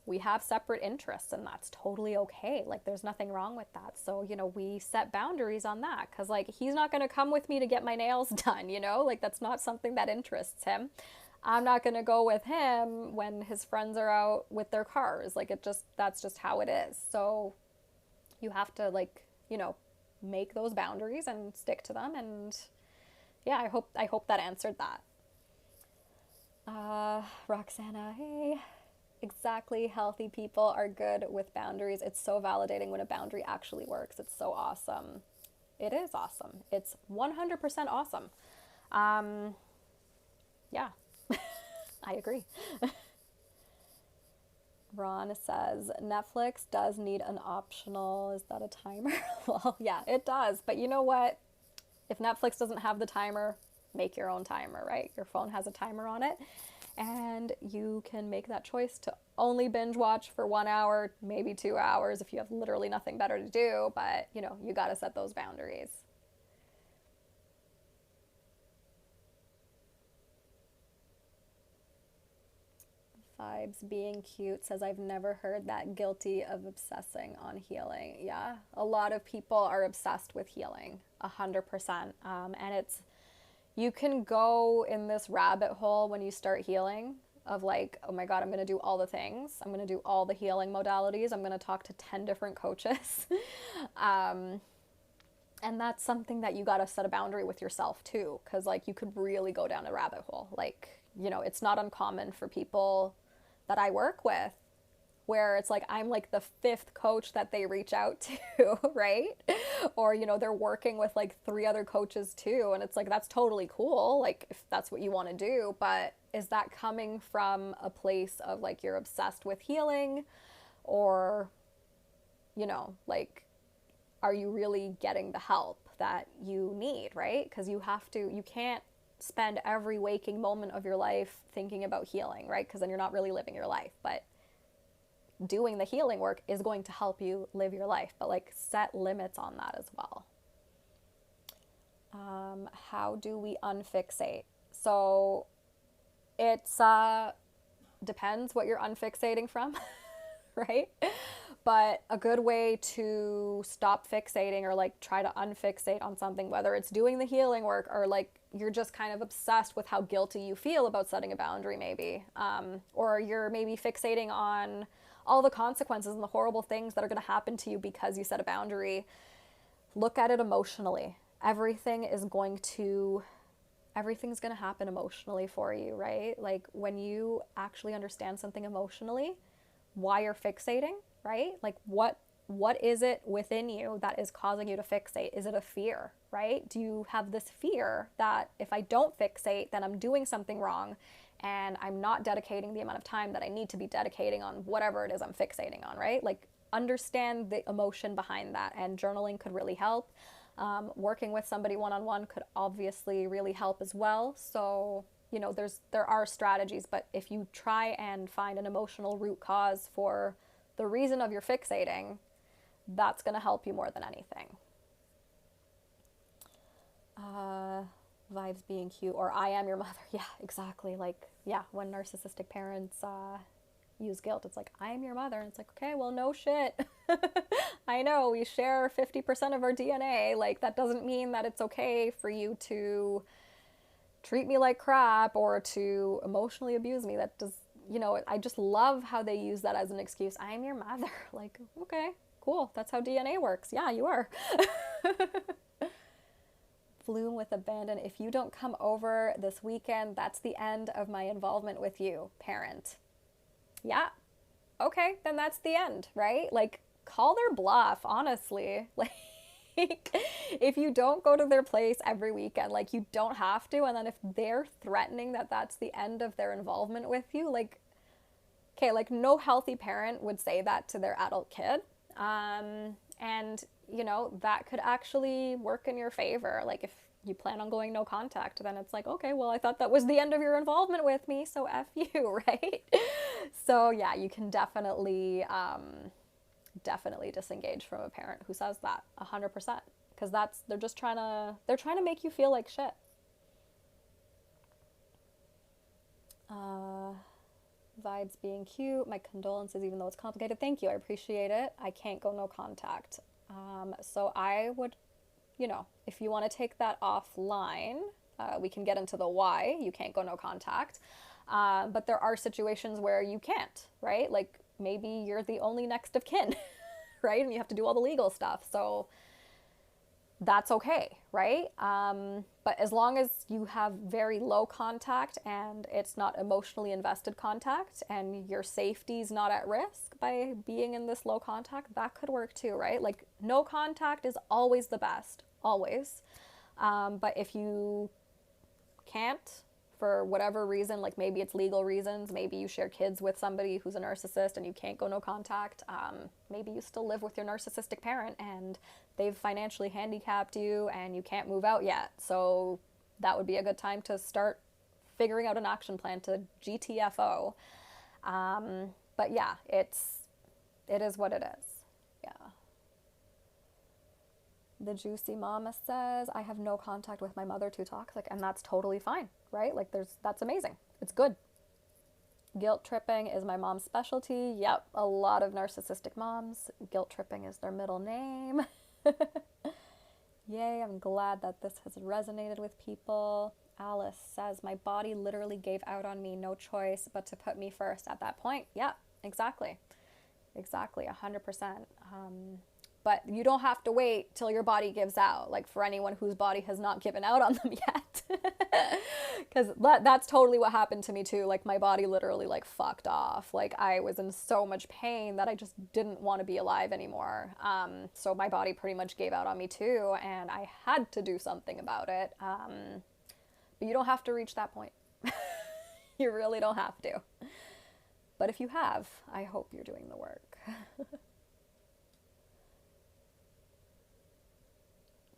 S2: we have separate interests and that's totally okay. Like there's nothing wrong with that. So, you know, we set boundaries on that because like he's not going to come with me to get my nails done, you know, like that's not something that interests him. I'm not going to go with him when his friends are out with their cars. Like that's just how it is. So you have to like, you know, make those boundaries and stick to them. And yeah, I hope that answered that. Roxana, hey. Exactly. Healthy people are good with boundaries. It's so validating when a boundary actually works. It's so awesome. It is awesome. It's 100% awesome. Yeah, I agree. Ron says, Netflix does need an optional, is that a timer? Well, yeah, it does. But you know what? If Netflix doesn't have the timer, make your own timer, right? Your phone has a timer on it. And you can make that choice to only binge watch for 1 hour, maybe 2 hours if you have literally nothing better to do. But, you know, you got to set those boundaries. Vibes being cute says, I've never heard that, guilty of obsessing on healing. Yeah, a lot of people are obsessed with healing, 100%. And it's, you can go in this rabbit hole when you start healing of like, oh my God, I'm going to do all the things. I'm going to do all the healing modalities. I'm going to talk to 10 different coaches. And that's something that you got to set a boundary with yourself too. Cause like you could really go down a rabbit hole. Like, you know, it's not uncommon for people that I work with where it's like I'm like the fifth coach that they reach out to, right? Or, you know, they're working with like 3 other coaches too. And it's like, that's totally cool, like if that's what you want to do. But is that coming from a place of like you're obsessed with healing? Or, you know, like, are you really getting the help that you need, right? Because you have to, you can't spend every waking moment of your life thinking about healing, right? Because then you're not really living your life. But doing the healing work is going to help you live your life, but like set limits on that as well. How do we unfixate? So it's depends what you're unfixating from, right? But a good way to stop fixating or like try to unfixate on something, whether it's doing the healing work or like you're just kind of obsessed with how guilty you feel about setting a boundary, maybe, or you're maybe fixating on all the consequences and the horrible things that are going to happen to you because you set a boundary. Look at it emotionally. Everything's going to happen emotionally for you, right? Like when you actually understand something emotionally, why you're fixating, right? Like what is it within you that is causing you to fixate? Is it a fear, right? Do you have this fear that if I don't fixate, then I'm doing something wrong and I'm not dedicating the amount of time that I need to be dedicating on whatever it is I'm fixating on, right? Like understand the emotion behind that, and journaling could really help. Working with somebody one-on-one could obviously really help as well. So, you know, there are strategies, but if you try and find an emotional root cause for the reason of your fixating, that's going to help you more than anything. Vibes being cute, or I am your mother. Yeah, exactly. Like, yeah, when narcissistic parents use guilt, it's like, I am your mother. And it's like, okay, well, no shit. I know we share 50% of our DNA. Like, that doesn't mean that it's okay for you to treat me like crap or to emotionally abuse me. That does, you know, I just love how they use that as an excuse. I am your mother. Like, okay, cool. That's how DNA works. Yeah, you are. Bloom with abandon. If you don't come over this weekend, that's the end of my involvement with you, parent. Yeah. Okay, then that's the end, right? Like, call their bluff, honestly. Like, if you don't go to their place every weekend, like, you don't have to. And then if they're threatening that that's the end of their involvement with you, like, okay, like, no healthy parent would say that to their adult kid. And, you know, that could actually work in your favor. Like, if you plan on going no contact, then it's like, okay, well, I thought that was the end of your involvement with me, so F you, right? So, yeah, you can definitely disengage from a parent who says that 100%, because they're trying to make you feel like shit. Vibes being cute. My condolences, even though it's complicated. Thank you. I appreciate it. I can't go no contact. So I would, you know, if you want to take that offline, we can get into the why you can't go no contact. But there are situations where you can't, right? Like maybe you're the only next of kin, right? And you have to do all the legal stuff. So that's okay, right? But as long as you have very low contact and it's not emotionally invested contact and your safety's not at risk by being in this low contact, that could work too, right? Like no contact is always the best, always. But if you can't, for whatever reason, like maybe it's legal reasons, maybe you share kids with somebody who's a narcissist and you can't go no contact, maybe you still live with your narcissistic parent and they've financially handicapped you and you can't move out yet. So that would be a good time to start figuring out an action plan to GTFO. But yeah, it is what it is. Yeah. The juicy mama says, I have no contact with my mother, too toxic, and that's totally fine, right? Like that's amazing. It's good. Guilt tripping is my mom's specialty. Yep, a lot of narcissistic moms, guilt tripping is their middle name. Yay, I'm glad that this has resonated with people. Alice says, my body literally gave out on me, no choice but to put me first at that point. Yeah, exactly. Exactly, 100%. But you don't have to wait till your body gives out, like for anyone whose body has not given out on them yet. Because that's totally what happened to me too. Like my body literally like fucked off. Like I was in so much pain that I just didn't want to be alive anymore. So my body pretty much gave out on me too, and I had to do something about it. But you don't have to reach that point. You really don't have to. But if you have, I hope you're doing the work.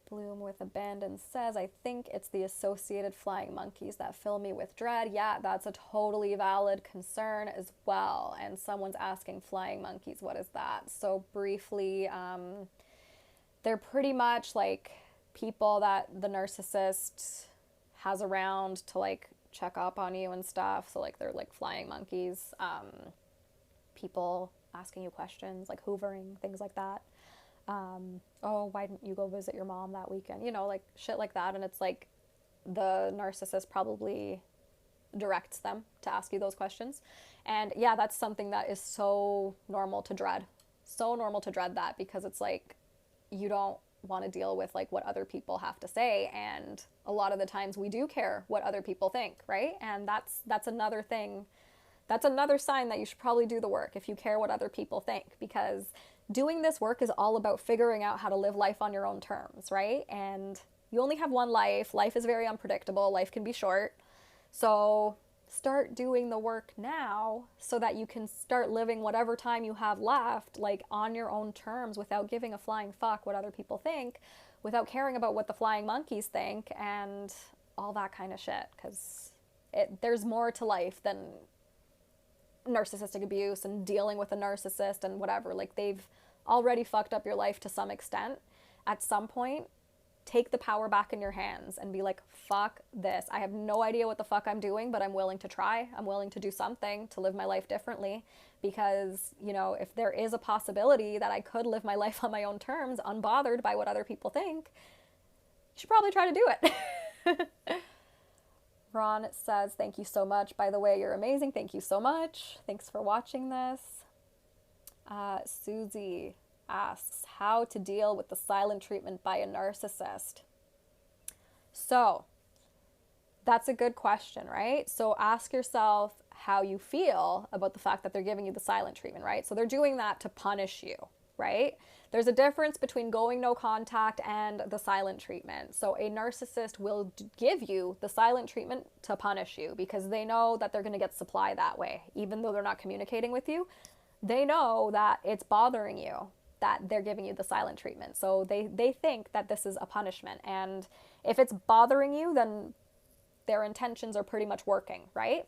S2: Bloom with Abandon says, I think it's the associated flying monkeys that fill me with dread. Yeah, that's a totally valid concern as well. And someone's asking, flying monkeys, what is that? So briefly, they're pretty much like people that the narcissist has around to like check up on you and stuff. So like they're like flying monkeys, people asking you questions, like hoovering, things like that. Oh, why didn't you go visit your mom that weekend? You know, like shit like that. And it's like the narcissist probably directs them to ask you those questions. And yeah, that's something that is so normal to dread. So normal to dread that, because it's like you don't want to deal with like what other people have to say, and a lot of the times we do care what other people think, right? And that's another thing. That's another sign that you should probably do the work if you care what other people think, because doing this work is all about figuring out how to live life on your own terms, right? And you only have one life. Life is very unpredictable. Life can be short. So start doing the work now so that you can start living whatever time you have left, like on your own terms, without giving a flying fuck what other people think, without caring about what the flying monkeys think and all that kind of shit. Because there's more to life than narcissistic abuse and dealing with a narcissist and whatever. Like, they've already fucked up your life to some extent. At some point, take the power back in your hands and be like, fuck this. I have no idea what the fuck I'm doing, but I'm willing to try. I'm willing to do something to live my life differently, because, you know, if there is a possibility that I could live my life on my own terms, unbothered by what other people think, you should probably try to do it. Ron says, thank you so much. By the way, you're amazing. Thank you so much. Thanks for watching this. Susie asks, how to deal with the silent treatment by a narcissist. So that's a good question, right? So ask yourself how you feel about the fact that they're giving you the silent treatment, right? So they're doing that to punish you, right? There's a difference between going no contact and the silent treatment. So a narcissist will give you the silent treatment to punish you, because they know that they're going to get supply that way. Even though they're not communicating with you, they know that it's bothering you that they're giving you the silent treatment. So they think that this is a punishment. And if it's bothering you, then their intentions are pretty much working, right?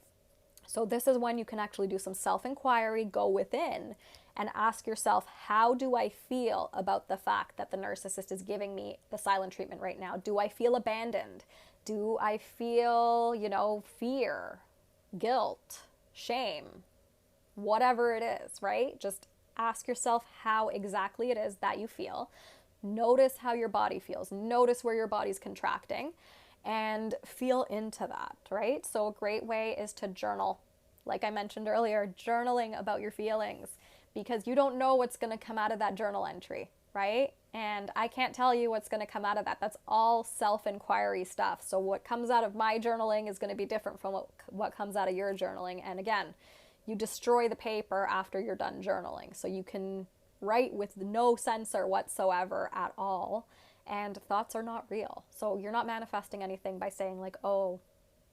S2: So this is when you can actually do some self-inquiry, go within, and ask yourself, how do I feel about the fact that the narcissist is giving me the silent treatment right now? Do I feel abandoned? Do I feel, you know, fear, guilt, shame, whatever it is, right? Just ask yourself how exactly it is that you feel. Notice how your body feels. Notice where your body's contracting and feel into that, right? So a great way is to journal. Like I mentioned earlier, journaling about your feelings, because you don't know what's going to come out of that journal entry, right? And I can't tell you what's going to come out of that. That's all self-inquiry stuff. So what comes out of my journaling is going to be different from what comes out of your journaling. And again, you destroy the paper after you're done journaling. So you can write with no censor whatsoever at all. And thoughts are not real. So you're not manifesting anything by saying like, oh,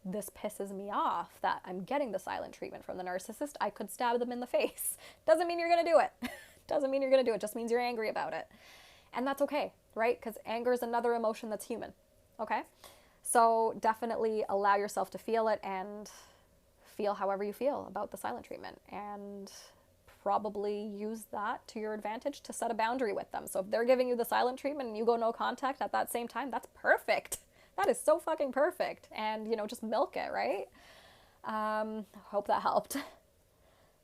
S2: this pisses me off that I'm getting the silent treatment from the narcissist. I could stab them in the face. Doesn't mean you're going to do it. Doesn't mean you're going to do it. Just means you're angry about it. And that's okay, right? Because anger is another emotion that's human. Okay? So definitely allow yourself to feel it and feel however you feel about the silent treatment, and probably use that to your advantage to set a boundary with them. So if they're giving you the silent treatment and you go no contact at that same time, that's perfect. That is so fucking perfect. And, you know, just milk it, right? Hope that helped.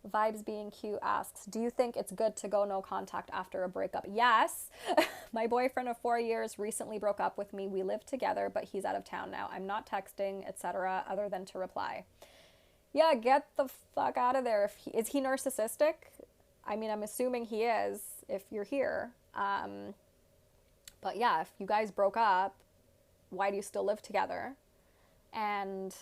S2: Vibes Being Cute asks, do you think it's good to go no contact after a breakup? Yes. My boyfriend of 4 years recently broke up with me. We live together, but he's out of town now. I'm not texting, etc., other than to reply. Yeah, get the fuck out of there. Is he narcissistic? I mean, I'm assuming he is if you're here. But yeah, if you guys broke up, why do you still live together? And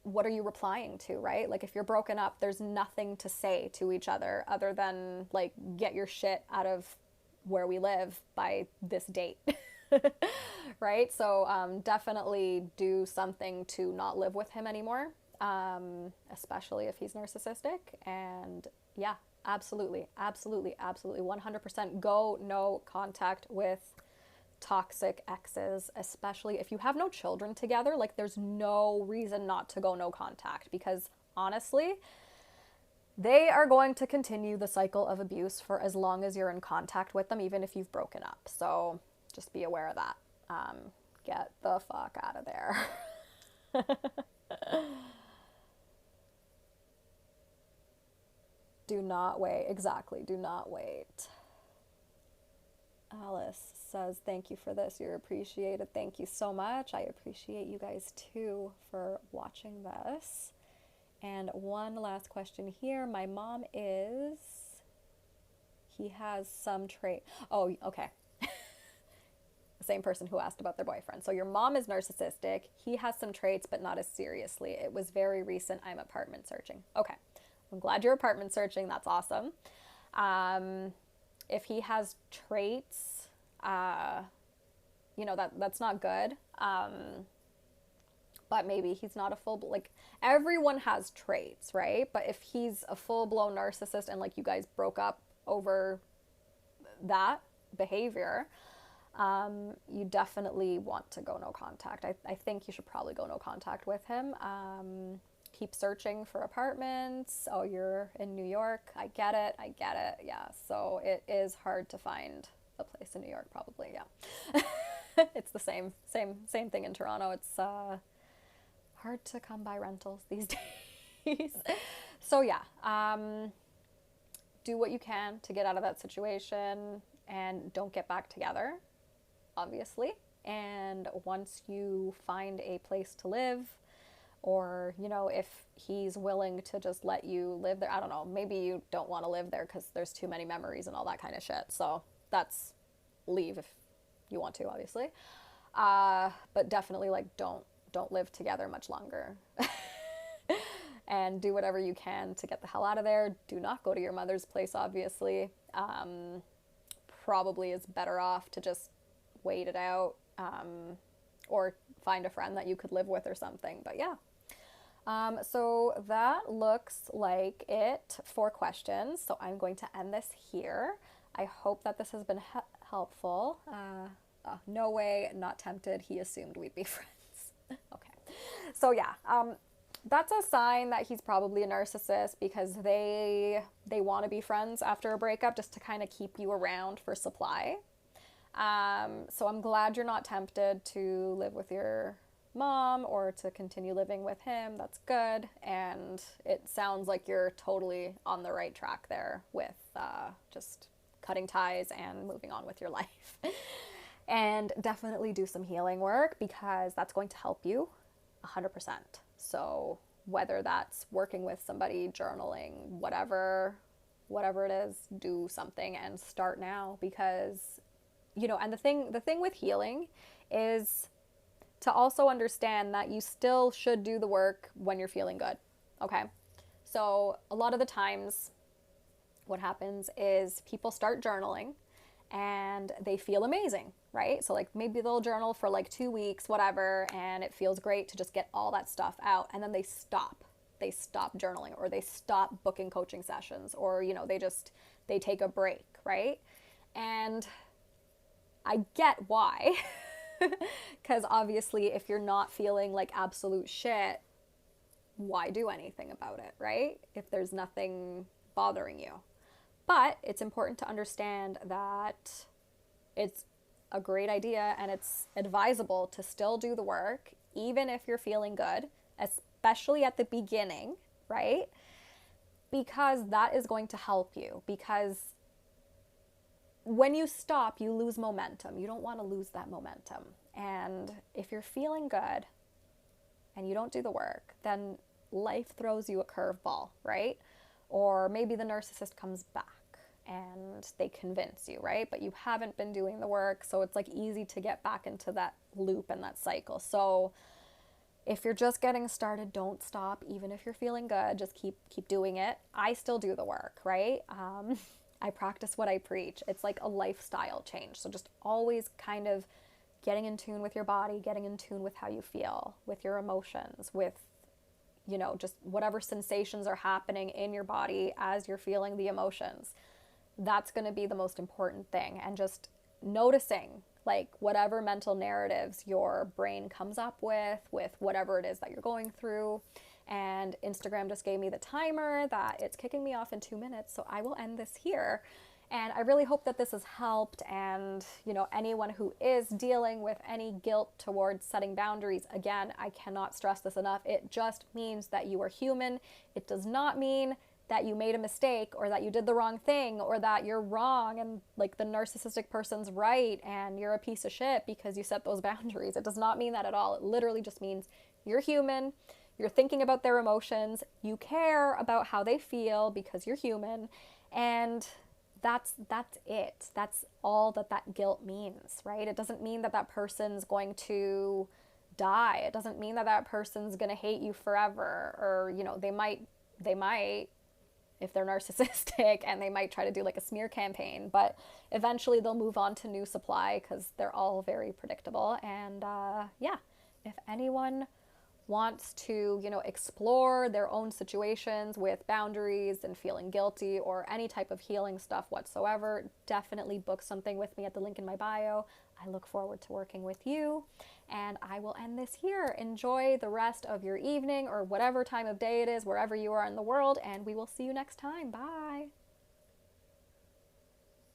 S2: what are you replying to, right? Like, if you're broken up, there's nothing to say to each other than like, get your shit out of where we live by this date. Right? So definitely do something to not live with him anymore, especially if he's narcissistic. And yeah, absolutely, 100% go no contact with toxic exes, especially if you have no children together, like there's no reason not to go no contact, because honestly, they are going to continue the cycle of abuse for as long as you're in contact with them, even if you've broken up. So just be aware of that. Get the fuck out of there. Do not wait. Exactly. Do not wait. Alice says, thank you for this. You're appreciated. Thank you so much. I appreciate you guys too for watching this. And one last question here. My mom is, he has some trait. Oh, okay. The same person who asked about their boyfriend. So your mom is narcissistic. He has some traits, but not as seriously. It was very recent. I'm apartment searching. Okay. I'm glad you're apartment searching. That's awesome. If he has traits, that's not good. But maybe he's not a like, everyone has traits, right? But if he's a full-blown narcissist and like you guys broke up over that behavior, you definitely want to go no contact. I think you should probably go no contact with him. Keep searching for apartments. Oh, you're in New York. I get it. Yeah. So it is hard to find a place in New York, probably. Yeah. It's the same thing in Toronto. It's hard to come by rentals these days. So yeah, do what you can to get out of that situation, and don't get back together, obviously. And once you find a place to live, or, if he's willing to just let you live there, I don't know, maybe you don't want to live there because there's too many memories and all that kind of shit. So that's, leave if you want to, obviously. But definitely, like, don't live together much longer. And do whatever you can to get the hell out of there. Do not go to your mother's place, obviously. Probably is better off to just wait it out, or find a friend that you could live with or something. But yeah. So that looks like it for questions. So I'm going to end this here. I hope that this has been helpful. No way, not tempted. He assumed we'd be friends. Okay. So yeah, that's a sign that he's probably a narcissist, because they want to be friends after a breakup just to kind of keep you around for supply. So I'm glad you're not tempted to live with your mom or to continue living with him. That's good. And it sounds like you're totally on the right track there with just cutting ties and moving on with your life. And definitely do some healing work, because that's going to help you 100%. So whether that's working with somebody, journaling, whatever it is, do something and start now, because and the thing with healing is to also understand that you still should do the work when you're feeling good. Okay? So a lot of the times what happens is people start journaling and they feel amazing, right? So like maybe they'll journal for like 2 weeks, whatever, and it feels great to just get all that stuff out, and then they stop journaling, or they stop booking coaching sessions, or they take a break, right? And I get why, because obviously if you're not feeling like absolute shit, why do anything about it, right? If there's nothing bothering you. But it's important to understand that it's a great idea and it's advisable to still do the work, even if you're feeling good, especially at the beginning, right? Because that is going to help you. Because when you stop, you lose momentum. You don't want to lose that momentum. And if you're feeling good and you don't do the work, then life throws you a curveball, right? Or maybe the narcissist comes back and they convince you, right? But you haven't been doing the work, so it's like easy to get back into that loop and that cycle. So if you're just getting started, don't stop. Even if you're feeling good, just keep doing it. I still do the work, right? I practice what I preach. It's like a lifestyle change. So just always kind of getting in tune with your body, getting in tune with how you feel, with your emotions, with just whatever sensations are happening in your body as you're feeling the emotions. That's going to be the most important thing. And just noticing like whatever mental narratives your brain comes up with whatever it is that you're going through. And Instagram just gave me the timer that it's kicking me off in 2 minutes, so I will end this here. And I really hope that this has helped. And, anyone who is dealing with any guilt towards setting boundaries, again, I cannot stress this enough. It just means that you are human. It does not mean that you made a mistake or that you did the wrong thing or that you're wrong and like the narcissistic person's right and you're a piece of shit because you set those boundaries. It does not mean that at all. It literally just means you're human. You're thinking about their emotions. You care about how they feel because you're human. And that's it. That's all that guilt means, right? It doesn't mean that that person's going to die. It doesn't mean that that person's going to hate you forever, or they might if they're narcissistic, and they might try to do like a smear campaign, but eventually they'll move on to new supply because they're all very predictable. And yeah, if anyone wants to, explore their own situations with boundaries and feeling guilty or any type of healing stuff whatsoever, definitely book something with me at the link in my bio. I look forward to working with you, and I will end this here. Enjoy the rest of your evening or whatever time of day it is, wherever you are in the world, and we will see you next time. Bye.